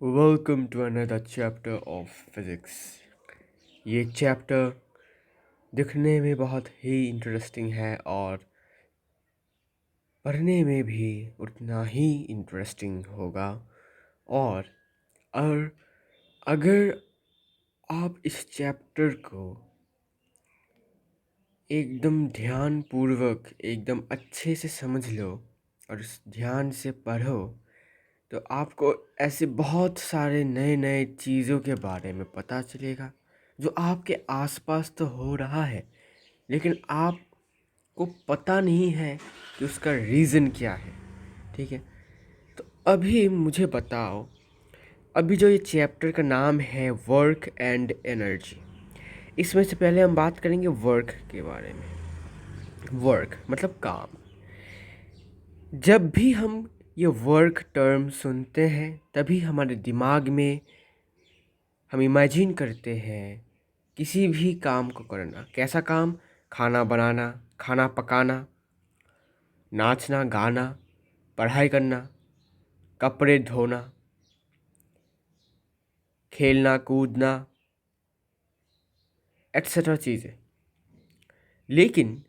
Welcome to another chapter of physics। ये chapter दिखने में बहुत ही इंटरेस्टिंग है और पढ़ने में भी उतना ही इंटरेस्टिंग होगा। और और अगर आप इस चैप्टर को एकदम ध्यानपूर्वक एकदम अच्छे से समझ लो और ध्यान से पढ़ो तो आपको ऐसे बहुत सारे नए नए चीज़ों के बारे में पता चलेगा जो आपके आसपास तो हो रहा है, लेकिन आपको पता नहीं है कि उसका रीज़न क्या है। ठीक है, तो अभी मुझे बताओ, अभी जो ये चैप्टर का नाम है वर्क एंड एनर्जी, इसमें से पहले हम बात करेंगे वर्क के बारे में। वर्क मतलब काम। जब भी हम ये वर्क टर्म सुनते हैं तभी हमारे दिमाग में हम इमेजिन करते हैं किसी भी काम को करना। कैसा काम? खाना बनाना, खाना पकाना, नाचना गाना, पढ़ाई करना, कपड़े धोना, खेलना कूदना, एट्सेट्रा चीज़ें। लेकिन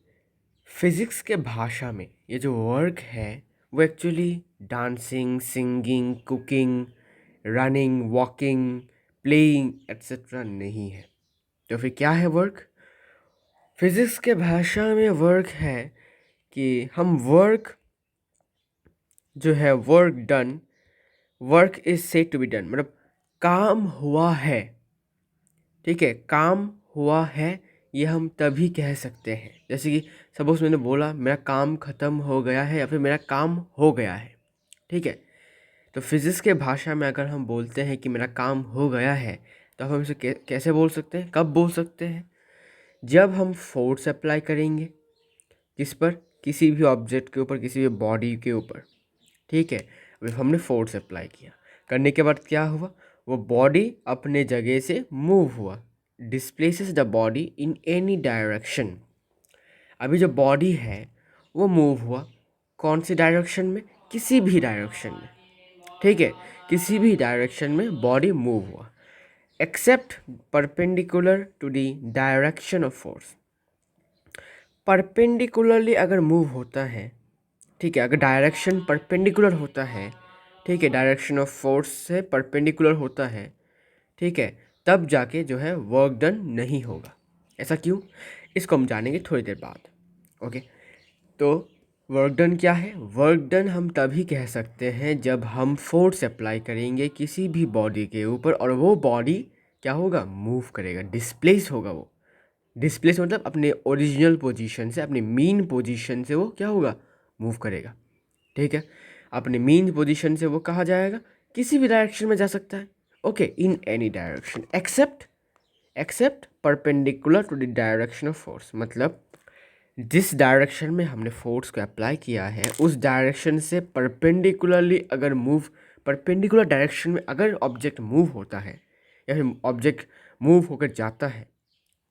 फिज़िक्स के भाषा में ये जो वर्क है वो actually dancing, singing, cooking, running, walking, playing etcetera नहीं है। तो फिर क्या है वर्क? फिज़िक्स के भाषा में वर्क है कि हम वर्क जो है, work done, work is said to be done, मतलब काम हुआ है। ठीक है, काम हुआ है ये हम तभी कह सकते हैं। जैसे कि सपोज मैंने बोला मेरा काम ख़त्म हो गया है या फिर मेरा काम हो गया है। ठीक है, तो फिज़िक्स के भाषा में अगर हम बोलते हैं कि मेरा काम हो गया है तो हम इसे कैसे बोल सकते हैं, कब बोल सकते हैं? जब हम फोर्स अप्लाई करेंगे। किस पर? किसी भी ऑब्जेक्ट के ऊपर, किसी भी बॉडी के ऊपर। ठीक है, अभी हमने फोर्स अप्लाई किया, करने के बाद क्या हुआ? वो बॉडी अपने जगह से मूव हुआ, displaces the body in any direction. अभी जो बॉडी है वो मूव हुआ कौन सी डायरेक्शन में? किसी भी डायरेक्शन में। ठीक है, किसी भी डायरेक्शन में बॉडी मूव हुआ except perpendicular to the direction of force. Perpendicularly अगर मूव होता है, ठीक है, अगर डायरेक्शन परपेंडिकुलर होता है, ठीक है, डायरेक्शन ऑफ फोर्स से परपेंडिकुलर होता है, ठीक है, तब जाके जो है वर्क डन नहीं होगा। ऐसा क्यों? इसको हम जानेंगे थोड़ी देर बाद। ओके, तो वर्क डन क्या है? वर्क डन हम तभी कह सकते हैं जब हम फोर्स अप्लाई करेंगे किसी भी बॉडी के ऊपर और वो बॉडी क्या होगा? मूव करेगा, डिस्प्लेस होगा। वो डिस्प्लेस मतलब अपने ओरिजिनल पोजीशन से, अपने मीन पोजीशन से वो क्या होगा? मूव करेगा। ठीक है, अपने मीन पोजीशन से वो कहाँ जाएगा? किसी भी डायरेक्शन में जा सकता है। Okay, in any direction except perpendicular to the direction of force. मतलब जिस डायरेक्शन में हमने फोर्स को अप्लाई किया है उस डायरेक्शन से परपेंडिकुलरली अगर परपेंडिकुलर डायरेक्शन में अगर ऑब्जेक्ट मूव होता है या फिर ऑब्जेक्ट मूव होकर जाता है,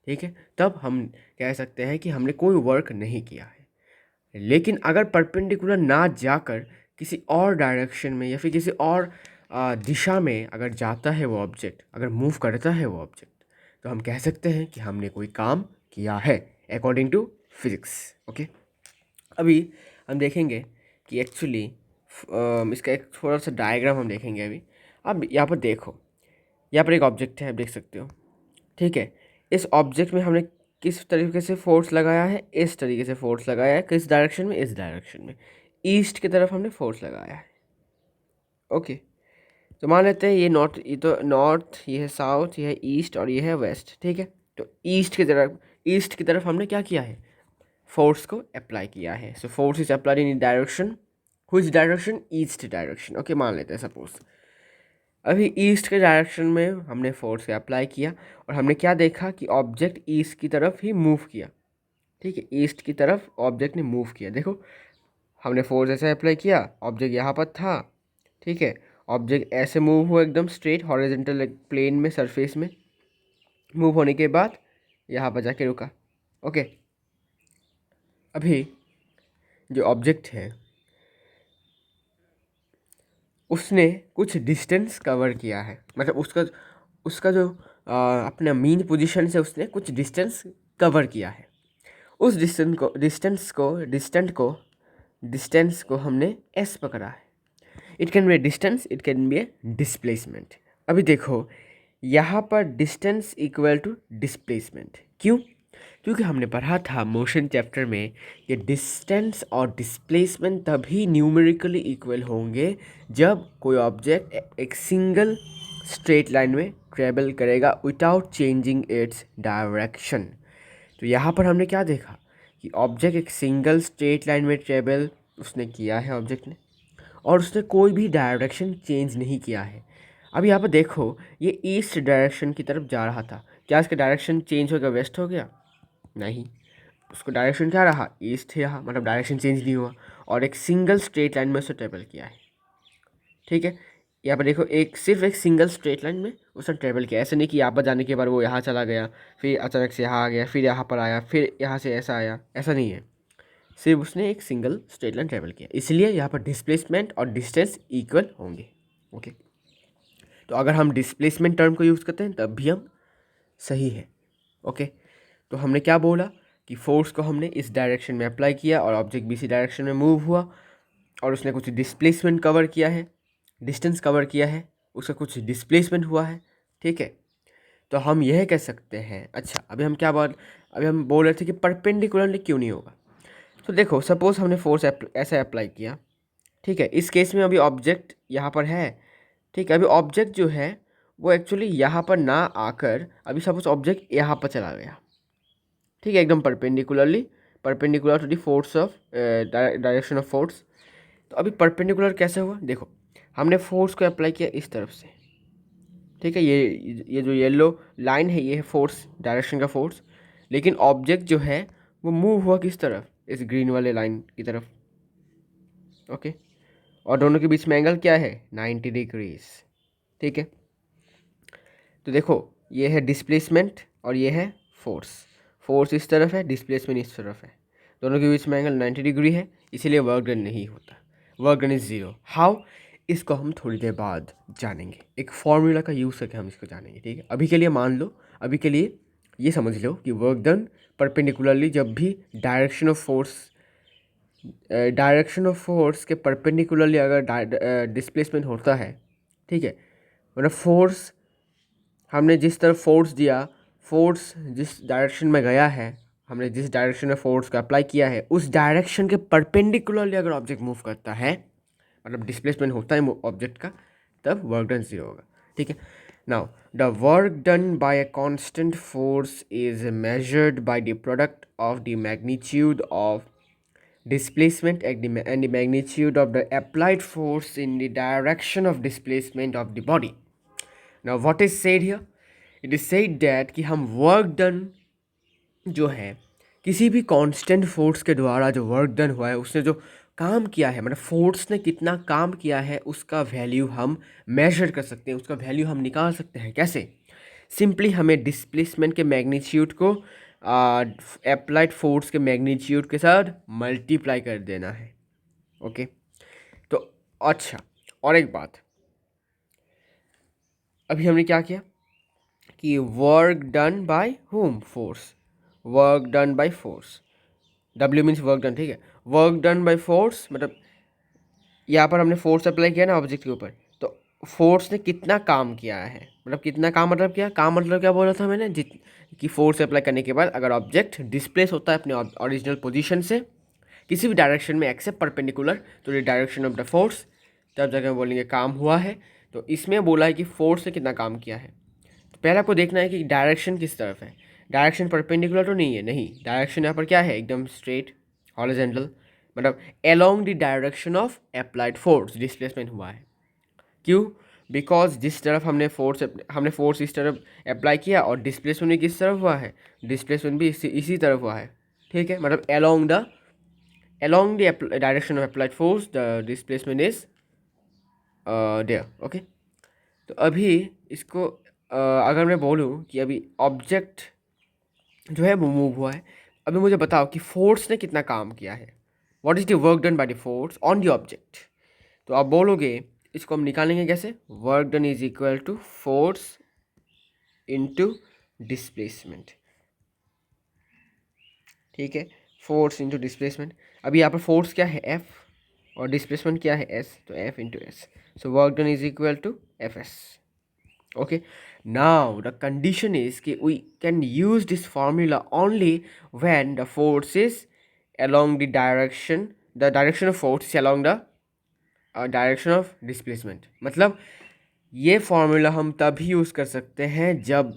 ठीक है, तब हम कह सकते हैं कि हमने कोई वर्क नहीं किया है। लेकिन अगर परपेंडिकुलर ना जाकर किसी और डायरेक्शन में या फिर किसी और दिशा में अगर जाता है वो ऑब्जेक्ट, अगर मूव करता है वो ऑब्जेक्ट, तो हम कह सकते हैं कि हमने कोई काम किया है अकॉर्डिंग टू फिजिक्स। ओके, अभी हम देखेंगे कि एक्चुअली इसका एक थोड़ा सा डायग्राम हम देखेंगे अभी। अब यहाँ पर देखो, यहाँ पर एक ऑब्जेक्ट है, आप देख सकते हो। ठीक है, इस ऑब्जेक्ट में हमने किस तरीके से फोर्स लगाया है? इस तरीके से फोर्स लगाया है। किस डायरेक्शन में? इस डायरेक्शन में, ईस्ट की तरफ हमने फोर्स लगाया है। ओके, तो मान लेते हैं ये नॉर्थ, ये तो नॉर्थ, ये है साउथ, ये है ईस्ट और ये है वेस्ट। ठीक है, तो ईस्ट की तरफ हमने क्या किया है? फोर्स को अप्लाई किया है। So force is applied in direction, which direction? East direction. Okay, मान लेते हैं सपोज अभी ईस्ट के डायरेक्शन में हमने फोर्स अप्लाई किया और हमने क्या देखा कि ऑब्जेक्ट ईस्ट की तरफ ही मूव किया। ठीक है, ईस्ट की तरफ ऑब्जेक्ट ने मूव किया। देखो, हमने फोर्स ऐसे अप्लाई किया, ऑब्जेक्ट यहाँ पर था। ठीक है, ऑब्जेक्ट ऐसे मूव हुआ एकदम स्ट्रेट हॉरिजॉन्टल प्लेन में, सरफेस में मूव होने के बाद यहाँ पर जाके रुका। ओके, अभी जो ऑब्जेक्ट है उसने कुछ डिस्टेंस कवर किया है, मतलब उसका उसका जो अपना मीन पोजीशन से उसने कुछ डिस्टेंस कवर किया है। उस डिस्टेंस को हमने एस पकड़ा है। It can be A distance, it can be A displacement. अभी देखो यहाँ पर डिस्टेंस इक्वल टू डिस्प्लेसमेंट, क्यों? क्योंकि हमने पढ़ा था मोशन चैप्टर में कि डिस्टेंस और डिस्प्लेसमेंट तभी न्यूमेरिकली इक्वल होंगे जब कोई ऑब्जेक्ट एक सिंगल स्ट्रेट लाइन में ट्रेवल करेगा विदाउट चेंजिंग इट्स डायरेक्शन। तो यहाँ पर हमने क्या देखा कि ऑब्जेक्ट एक सिंगल स्ट्रेट लाइन में ट्रेवल उसने किया है ऑब्जेक्ट ने, और उसने कोई भी डायरेक्शन चेंज नहीं किया है। अब यहाँ पर देखो ये ईस्ट डायरेक्शन की तरफ जा रहा था, क्या इसका डायरेक्शन चेंज हो गया, वेस्ट हो गया? नहीं, उसको डायरेक्शन क्या रहा, ईस्ट रहा, मतलब डायरेक्शन चेंज नहीं हुआ, और एक सिंगल स्ट्रेट लाइन में उसने ट्रेवल किया है। ठीक है, यहाँ पर देखो सिर्फ एक सिंगल स्ट्रेट लाइन में उसने ट्रेवल किया, ऐसे नहीं कि यहाँ पर जाने के बाद वो यहाँ चला गया, फिर अचानक से यहाँ आ गया, फिर यहाँ पर आया, फिर यहाँ से ऐसा आया, ऐसा नहीं है। सिर्फ उसने एक सिंगल स्ट्रेट लाइन ट्रेवल किया, इसलिए यहाँ पर डिस्प्लेसमेंट और डिस्टेंस इक्वल होंगे। ओके, तो अगर हम डिस्प्लेसमेंट टर्म को यूज़ करते हैं तब भी हम सही है। ओके, तो हमने क्या बोला कि फोर्स को हमने इस डायरेक्शन में अप्लाई किया और ऑब्जेक्ट भी इसी डायरेक्शन में मूव हुआ, और उसने कुछ डिस्प्लेसमेंट कवर किया है, डिस्टेंस कवर किया है, उसका कुछ डिस्प्लेसमेंट हुआ है। ठीक है, तो हम यह कह सकते हैं। अच्छा, अभी हम बोल रहे थे कि परपेंडिकुलरली क्यों नहीं होगा। तो देखो सपोज हमने फोर्स ऐसा अप्लाई किया, ठीक है, इस केस में अभी ऑब्जेक्ट यहाँ पर है। ठीक है, अभी ऑब्जेक्ट जो है वो एक्चुअली यहाँ पर ना आकर अभी सपोज ऑब्जेक्ट यहाँ पर चला गया। ठीक है, एकदम perpendicular to the force of direction of force. तो अभी परपेंडिकुलर कैसे हुआ, देखो हमने फोर्स को अप्लाई किया इस तरफ से। ठीक है, ये जो येलो लाइन है ये है फोर्स, डायरेक्शन का फोर्स, लेकिन ऑब्जेक्ट जो है वो मूव हुआ किस तरफ, इस ग्रीन वाले लाइन की तरफ। ओके, और दोनों के बीच में एंगल क्या है, 90 डिग्रीज। ठीक है, तो देखो ये है डिस्प्लेसमेंट और ये है फोर्स। फोर्स इस तरफ है, डिस्प्लेसमेंट इस तरफ है, दोनों के बीच में एंगल 90 डिग्री है, इसीलिए वर्क डन नहीं होता, work done is zero. How, इसको हम थोड़ी देर बाद जानेंगे, एक फॉर्मूला का यूज़ करके हम इसको जानेंगे। ठीक है, अभी के लिए मान लो, अभी के लिए ये समझ लो कि वर्क डन परपेंडिकुलरली जब भी डायरेक्शन ऑफ फोर्स के परपेंडिकुलरली अगर डिस्प्लेसमेंट होता है, ठीक है, मतलब फोर्स हमने जिस तरफ फोर्स दिया, फोर्स जिस डायरेक्शन में गया है, हमने जिस डायरेक्शन में फोर्स का अप्लाई किया है उस डायरेक्शन के परपेंडिकुलरली अगर ऑब्जेक्ट मूव करता है, मतलब डिस्प्लेसमेंट होता है ऑब्जेक्ट का, तब वर्क डन जीरो होगा। ठीक है, now the work done bye a constant force is measured by the product of the magnitude of displacement and the magnitude of the applied force in the direction of displacement of the body. Now what is said here? It is said that कि हम work done जो है किसी भी constant force के द्वारा जो work done हुआ है, उसने जो काम किया है, मतलब फोर्स ने कितना काम किया है उसका वैल्यू हम मेजर कर सकते हैं, उसका वैल्यू हम निकाल सकते हैं। कैसे? सिंपली हमें डिस्प्लेसमेंट के मैग्नीट्यूड को अप्लाइड फोर्स के मैग्नीट्यूड के साथ मल्टीप्लाई कर देना है। ओके, तो अच्छा, और एक बात, अभी हमने क्या किया कि work done bye home, force, work done by force, W means work done. ठीक है, वर्क डन बाय फोर्स मतलब यहाँ पर हमने फोर्स अप्लाई किया ना ऑब्जेक्ट के ऊपर, तो फोर्स ने कितना काम किया है, मतलब कितना काम, मतलब क्या काम, मतलब क्या बोला था मैंने, कि फोर्स अप्लाई करने के बाद अगर ऑब्जेक्ट डिस्प्लेस होता है अपने ओरिजिनल पोजीशन से किसी भी डायरेक्शन में except perpendicular to the direction of the force, तब जाकर हम बोलेंगे काम हुआ है। तो इसमें बोला है कि फोर्स ने कितना काम किया है। तो पहले आपको देखना है कि डायरेक्शन किस तरफ है, डायरेक्शन परपेंडिकुलर तो नहीं है, नहीं, डायरेक्शन यहाँ पर क्या है, एकदम स्ट्रेट हॉरिजॉन्टल, मतलब along the direction of applied force displacement हुआ है। क्यों? बिकॉज जिस तरफ हमने फोर्स इस तरफ अप्लाई किया और डिस्प्लेसमेंट भी किस तरफ हुआ है, डिस्प्लेसमेंट भी इसी तरफ हुआ है। ठीक है, मतलब along the direction of applied force the displacement is there. Okay, तो अभी इसको अगर मैं बोलूँ कि अभी ऑब्जेक्ट जो है वो मूव हुआ है, अभी मुझे बताओ कि फोर्स ने कितना काम किया है, what is the work done by the force on the object. तो आप बोलोगे इसको हम निकालेंगे कैसे, work done is equal to force into displacement, ठीक है, फोर्स इनटू डिस्प्लेसमेंट। अभी यहाँ पर फोर्स क्या है F और डिस्प्लेसमेंट क्या है S, तो F into S, so work done is equal to Fs। okay, now the condition is कि we can use this formula only when the force is along the direction of force is along the direction of displacement. मतलब ये formula हम तभी use कर सकते हैं जब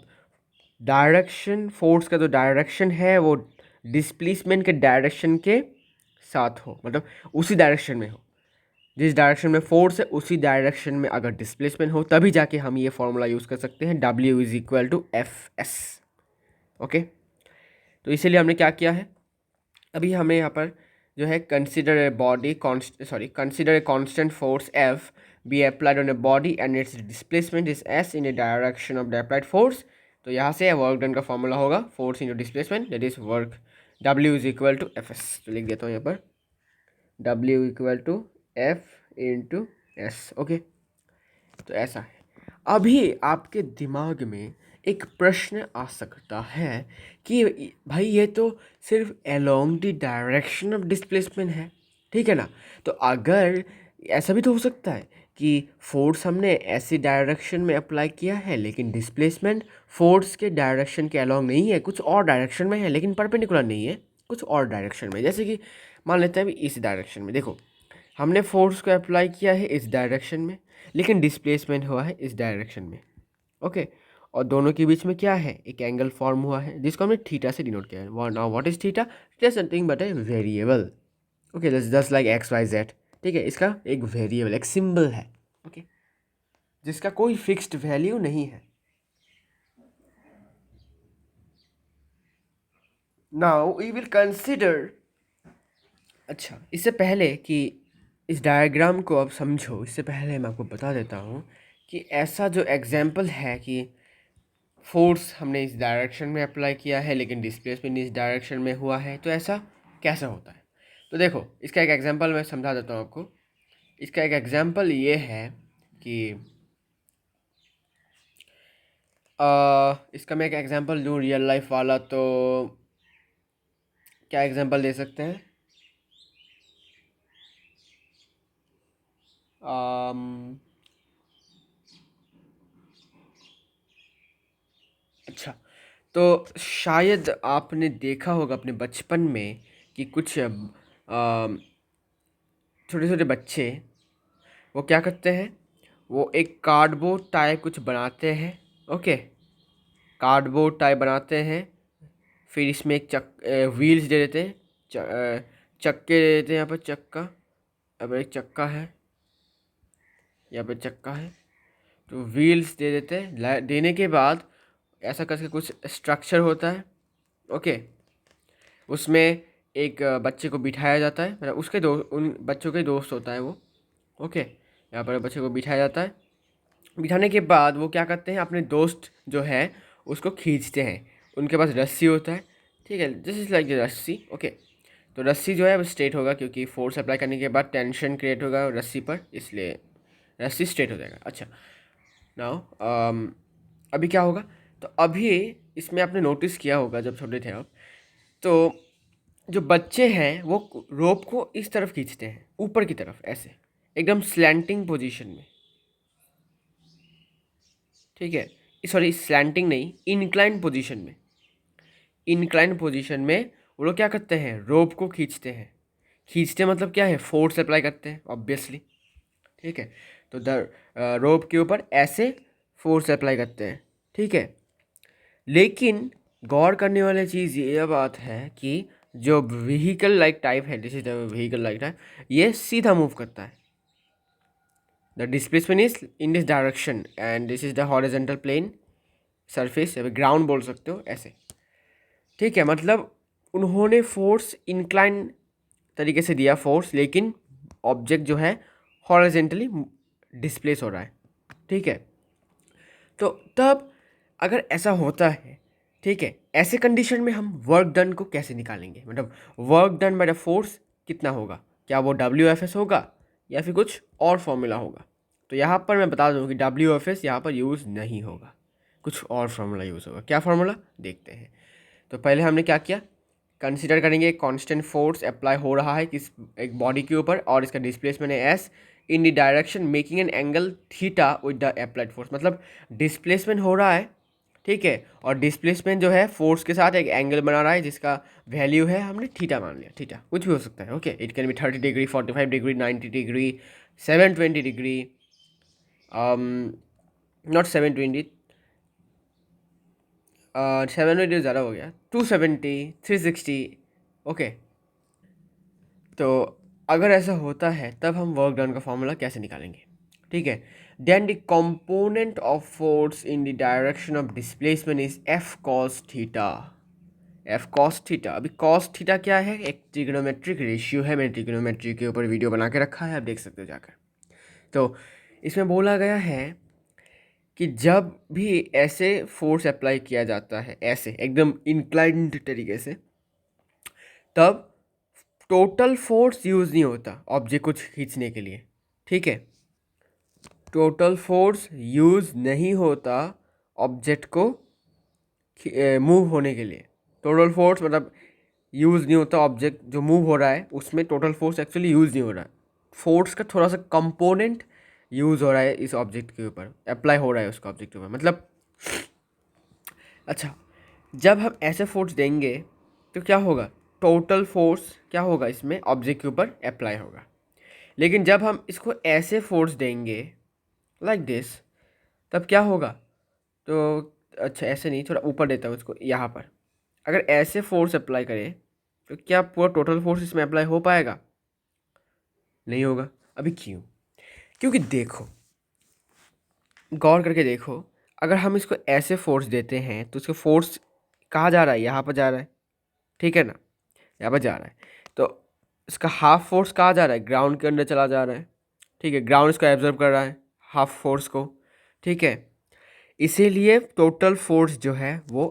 direction, force का जो डायरेक्शन है वो डिस्प्लेसमेंट के डायरेक्शन के साथ हो, मतलब उसी डायरेक्शन में हो, जिस डायरेक्शन में फोर्स है उसी डायरेक्शन में अगर डिस्प्लेसमेंट हो, तभी जाके हम ये फॉर्मूला यूज़ कर सकते हैं, W is equal to Fs। Okay, तो इसीलिए हमने क्या किया है, अभी हमें यहाँ पर जो है consider a constant force F be applied on a body and its displacement is S in a direction of the applied force. तो यहाँ से वर्क डन का फॉर्मूला होगा force into displacement, that is work, W is equal to Fs। तो लिख देता हूँ यहाँ पर W equal to F into S. Okay, तो ऐसा है। अभी आपके दिमाग में एक प्रश्न आ सकता है कि भाई ये तो सिर्फ along the direction of displacement है, ठीक है ना, तो अगर ऐसा भी तो हो सकता है कि फोर्स हमने ऐसी डायरेक्शन में अप्लाई किया है लेकिन डिस्प्लेसमेंट फोर्स के डायरेक्शन के अलोंग नहीं है, कुछ और डायरेक्शन में है लेकिन परपेंडिकुलर नहीं है, कुछ और डायरेक्शन में। जैसे कि मान लेते हैं इस डायरेक्शन में, देखो हमने फोर्स को अप्लाई किया है इस डायरेक्शन में लेकिन डिस्प्लेसमेंट हुआ है इस डायरेक्शन में। ओके, और दोनों के बीच में क्या है, एक एंगल फॉर्म हुआ है जिसको हमने थीटा से डिनोट किया है। Now what is theta, just nothing but a variable. Okay, just like X Y Z, ठीक है, इसका एक वेरिएबल, एक सिंबल है, ओके, जिसका कोई फिक्स्ड वैल्यू नहीं है। नाउ वी विल कंसिडर, अच्छा इससे पहले कि इस डायग्राम को आप समझो, इससे पहले मैं आपको बता देता हूँ कि ऐसा जो एग्जाम्पल है कि फोर्स हमने इस डायरेक्शन में अप्लाई किया है लेकिन डिस्प्लेसमेंट इस डायरेक्शन में हुआ है, तो ऐसा कैसे होता है। तो देखो इसका एक एग्जांपल मैं समझा देता हूँ आपको। इसका एक एग्जांपल ये है कि इसका मैं एक एग्जांपल दूँ रियल लाइफ वाला, तो क्या एग्जांपल दे सकते हैं, अच्छा, तो शायद आपने देखा होगा अपने बचपन में कि कुछ छोटे छोटे बच्चे वो क्या करते हैं, वो एक कार्डबोर्ड टाइप कुछ बनाते हैं। ओके, कार्डबोर्ड टाइप बनाते हैं, फिर इसमें एक व्हील्स दे देते हैं, चक्के दे देते हैं, यहाँ पर चक्का, अब एक चक्का है, यहाँ पर चक्का है, तो व्हील्स दे देते हैं। देने के बाद ऐसा करके कुछ स्ट्रक्चर होता है। ओके, उसमें एक बच्चे को बिठाया जाता है, मतलब उसके उन बच्चों के दोस्त होता है वो। ओके, यहाँ पर बच्चे को बिठाया जाता है, बिठाने के बाद वो क्या करते हैं, अपने दोस्त जो है उसको खींचते हैं, उनके पास रस्सी होता है, ठीक है, दिस इज लाइक रस्सी। ओके, तो रस्सी जो है वो स्ट्रेट होगा क्योंकि फोर्स अप्लाई करने के बाद टेंशन क्रिएट होगा रस्सी पर, इसलिए रस्सी स्ट्रेट हो जाएगा। अच्छा, नाउ अभी क्या होगा, तो अभी इसमें आपने नोटिस किया होगा जब छोटे थे आप, तो जो बच्चे हैं वो रोप को इस तरफ खींचते हैं, ऊपर की तरफ, ऐसे एकदम स्लैंटिंग पोजीशन में, ठीक है, सॉरी स्लैंटिंग नहीं, इंक्लाइन पोजीशन में। इंक्लाइन पोजीशन में वो लोग क्या करते हैं, रोप को खींचते हैं। खींचते मतलब क्या है, फोर्स अप्लाई करते हैं ऑब्वियसली, ठीक है, तो द रोप के ऊपर ऐसे फोर्स अप्लाई करते हैं, ठीक है। लेकिन गौर करने वाली चीज़ ये बात है कि जो व्हीकल लाइक टाइप है, this is the vehicle like type, ये सीधा मूव करता है। The displacement is in this direction and this is the horizontal plane surface, या ग्राउंड बोल सकते हो ऐसे, ठीक है। मतलब उन्होंने फोर्स इंक्लाइन तरीके से दिया फोर्स, लेकिन ऑब्जेक्ट जो है हॉरिजॉन्टली डिस्प्लेस हो रहा है, ठीक है। तो तब अगर ऐसा होता है, ठीक है, ऐसे कंडीशन में हम वर्क डन को कैसे निकालेंगे, मतलब work done by the force कितना होगा, क्या वो WFS होगा या फिर कुछ और फॉर्मूला होगा। तो यहाँ पर मैं बता दूँ कि डब्ल्यू एफ एस यहाँ पर यूज़ नहीं होगा, कुछ और फार्मूला यूज़ होगा। क्या फार्मूला देखते हैं। तो पहले हमने क्या किया, कंसिडर करेंगे कांस्टेंट फोर्स अप्लाई हो रहा है किस एक बॉडी के ऊपर और इसका डिस्प्लेसमेंट है S in the direction making an angle theta with the applied force. मतलब डिस्प्लेसमेंट हो रहा है, ठीक है, और डिस्प्लेसमेंट जो है फोर्स के साथ एक एंगल बना रहा है जिसका वैल्यू है हमने थीटा मान लिया। थीटा कुछ भी हो सकता है, okay, it can be 30 degree, 45 degree, 90 degree, 720 degree, not 720, 720 ज़्यादा हो गया, 270, 360, ओके। तो अगर ऐसा होता है तब हम वर्क डन का फॉर्मूला कैसे निकालेंगे, ठीक है। Then the component of force in the direction of displacement is F cos theta. F cos theta, अभी कॉस थीटा क्या है, एक ट्रिग्नोमेट्रिक रेशियो है, मैंने ट्रिग्नोमेट्री के ऊपर वीडियो बना के रखा है, आप देख सकते हो जाकर। तो इसमें बोला गया है कि जब भी ऐसे फोर्स अप्लाई किया जाता है, ऐसे एकदम इंक्लाइंड तरीके से, तब टोटल फोर्स यूज़ नहीं होता ऑब्जेक्ट को खींचने के लिए, ठीक है। टोटल फोर्स यूज़ नहीं होता ऑब्जेक्ट को मूव होने के लिए। टोटल फोर्स मतलब यूज़ नहीं होता ऑब्जेक्ट जो मूव हो रहा है उसमें, टोटल फोर्स एक्चुअली यूज़ नहीं हो रहा है। फोर्स का थोड़ा सा कंपोनेंट यूज़ हो रहा है इस ऑब्जेक्ट के ऊपर, अप्लाई हो रहा है उसका ऑब्जेक्ट के ऊपर, मतलब। अच्छा, जब हम ऐसे फोर्स देंगे तो क्या होगा, टोटल फोर्स क्या होगा इसमें ऑब्जेक्ट के ऊपर अप्लाई होगा। लेकिन जब हम इसको ऐसे फोर्स देंगे लाइक दिस, तब क्या होगा, तो अच्छा ऐसे नहीं, थोड़ा ऊपर देता हूँ इसको, यहाँ पर अगर ऐसे फोर्स अप्लाई करें तो क्या पूरा टोटल फोर्स इसमें अप्लाई हो पाएगा, नहीं होगा। अभी क्यों, क्योंकि देखो, गौर करके देखो, अगर हम इसको ऐसे फोर्स देते हैं तो इसका फोर्स कहाँ जा रहा है, यहाँ पर जा रहा है, ठीक है ना, यहाँ पर जा रहा है। तो इसका हाफ फोर्स कहाँ जा रहा है, ग्राउंड के अंदर चला जा रहा है, ठीक है, ग्राउंड इसको एब्जॉर्ब कर रहा है हाफ फोर्स को, ठीक है। इसीलिए टोटल फोर्स जो है वो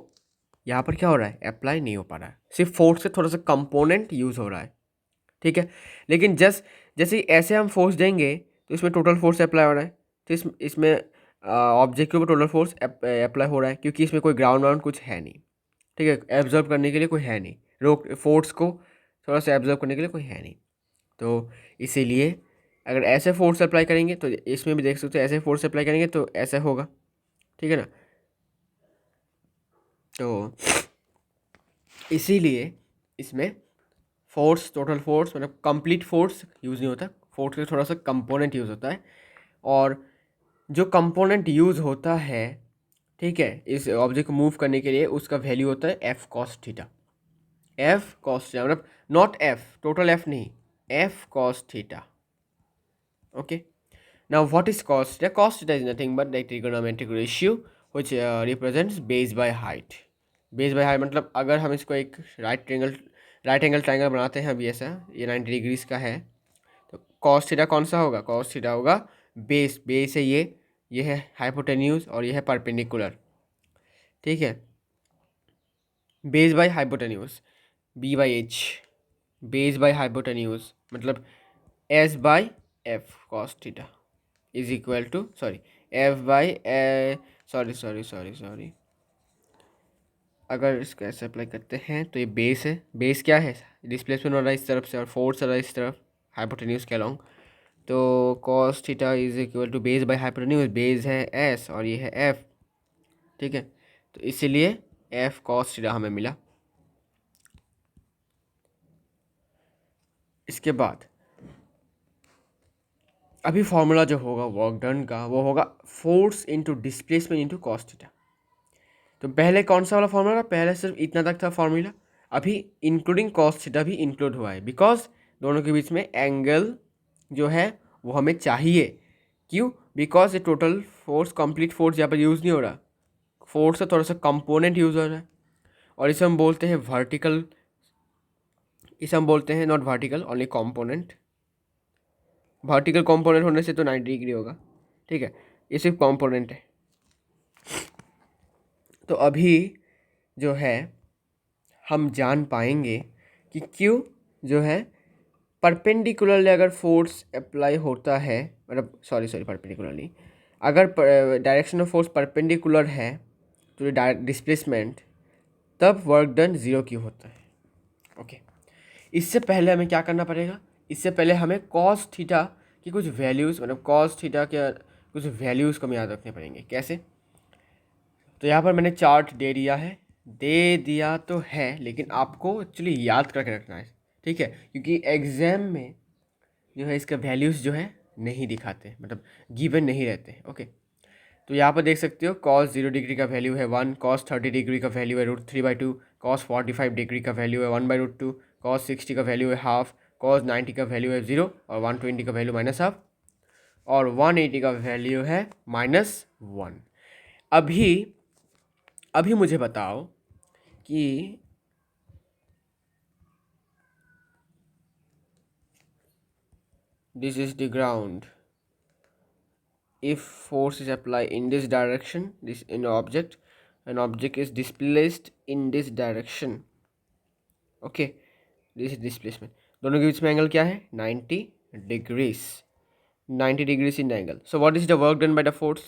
यहाँ पर क्या हो रहा है, अप्लाई नहीं हो पा रहा है, सिर्फ फोर्स से थोड़ा सा कंपोनेंट यूज़ हो रहा है, ठीक है। लेकिन जैसे ही ऐसे हम फोर्स देंगे तो इसमें टोटल फोर्स अप्लाई हो रहा है, तो इसमें ऑब्जेक्ट के ऊपर टोटल फोर्स अप्लाई हो रहा है क्योंकि इसमें कोई ग्राउंड वाउंड कुछ है नहीं, ठीक है, एब्जॉर्ब करने के लिए कोई है नहीं, रोक फोर्स को थोड़ा सा एब्जॉर्ब करने के लिए कोई है नहीं। तो इसीलिए अगर ऐसे फोर्स अप्लाई करेंगे तो इसमें भी देख सकते हो, ऐसे फोर्स अप्लाई करेंगे तो ऐसा होगा, ठीक है ना। तो इसीलिए इसमें फोर्स, टोटल फोर्स मतलब कंप्लीट फोर्स यूज़ नहीं होता, फोर्स का थोड़ा सा कंपोनेंट यूज़ होता है। और जो कंपोनेंट यूज़ होता है, ठीक है, इस ऑब्जेक्ट को मूव करने के लिए, उसका वैल्यू होता है F cos theta. F cos theta मतलब नॉट एफ, टोटल एफ नहीं, F cos theta, okay. Now, what is cos theta? Cos theta is nothing but the trigonometric ratio which represents base by height. Base by height मतलब अगर हम इसको एक right angle triangle बनाते हैं, अभी ऐसा ये 90 डिग्रीज का है, तो cos थीटा कौन सा होगा, cos थीटा होगा बेस है ये है हाइपोटेन्यूज और ये है परपेंडिकुलर, ठीक है। Base by hypotenuse, B by H, base by hypotenuse मतलब S by F cos theta is equal to, sorry, F by sorry, अगर इसको ऐसे अप्लाई करते हैं तो ये बेस है, बेस क्या है, डिस्प्लेसमेंट हो रहा है इस तरफ से और फोर्स हो रहा है इस तरफ हाइपोटेन्यूज के अलॉन्ग। तो cos theta is equal to base by hypotenuse, base है एस और ये है एफ, ठीक है। तो इसीलिए एफ कॉस थीटा हमें मिला। इसके बाद अभी फॉर्मूला जो होगा वर्क डन का वो होगा force into displacement into cos theta. तो पहले कौन सा वाला फॉर्मूला, पहले सिर्फ इतना तक था फॉर्मूला, अभी इंक्लूडिंग कॉस थीटा भी इंक्लूड हुआ है, बिकॉज दोनों के बीच में एंगल जो है वो हमें चाहिए। क्यों, बिकॉज ये टोटल फोर्स, कंप्लीट फोर्स यहाँ पर यूज़ नहीं हो रहा, फोर्स का थोड़ा सा कंपोनेंट यूज़ हो रहा है, और इसे हम बोलते हैं वर्टिकल, इसे हम बोलते हैं not vertical, only component. Vertical component होने से तो 90 डिग्री होगा, ठीक है, ये सिर्फ कॉम्पोनेंट है। तो अभी जो है हम जान पाएंगे कि क्यों जो है परपेंडिकुलरली अगर फोर्स अप्लाई होता है, मतलब सॉरी परपेंडिकुलरली, अगर डायरेक्शन ऑफ फोर्स परपेंडिकुलर है टू द डिस्प्लेसमेंट, तब वर्क डन ज़ीरो क्यों होता है। ओके, इससे पहले हमें क्या करना पड़ेगा, इससे पहले हमें कॉस थीटा की कुछ वैल्यूज़, मतलब कॉस थीटा के कुछ वैल्यूज़ को हमें याद रखने पड़ेंगे। कैसे, तो यहाँ पर मैंने चार्ट दे दिया तो है, लेकिन आपको एक्चुअली याद करके रखना है, ठीक है, क्योंकि एग्ज़ाम में जो है इसका वैल्यूज़ जो है नहीं दिखाते, मतलब गिवन नहीं रहते। ओके, तो यहाँ पर देख सकते हो कॉस 0 डिग्री का वैल्यू है 1, कॉस 30 डिग्री का वैल्यू है √3/2, कॉस 45 डिग्री का वैल्यू है 1/√2, कॉस 60 का वैल्यू है हाफ, कॉस 90 का वैल्यू है 0, और 120 का वैल्यू -हाफ, और 180 का वैल्यू है -1। अभी अभी मुझे बताओ कि this is the ground, if force is applied in this direction, this in an object is displaced in this direction, okay, this is displacement, दोनों के बीच में एंगल क्या है 90 degrees, 90 degrees in the angle. So what is the work done by the force?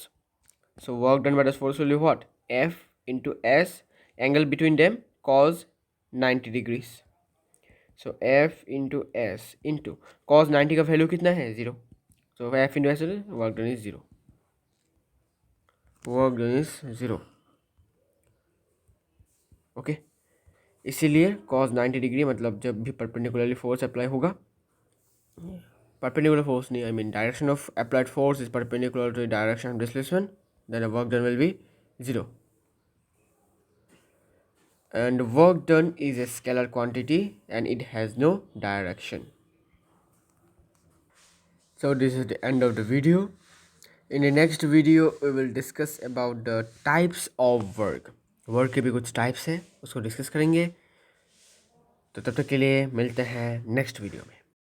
So work done by the force will be what, F into S, angle between them cos 90 degrees. So F into S into cos 90 का value कितना है 0, so F into S, work done is 0, work done is 0। Okay, इसीलिए cos 90 degree मतलब जब भी perpendicularly force apply होगा, perpendicular force नहीं, I mean direction of applied force is perpendicular to direction of displacement, then work done will be 0, and work done is a scalar quantity and it has no direction. So this is the end of the video. In the next video we will discuss about the types of work. Work के भी कुछ types हैं, उसको discuss करेंगे। तो तब तक के लिए मिलते हैं नेक्स्ट वीडियो में।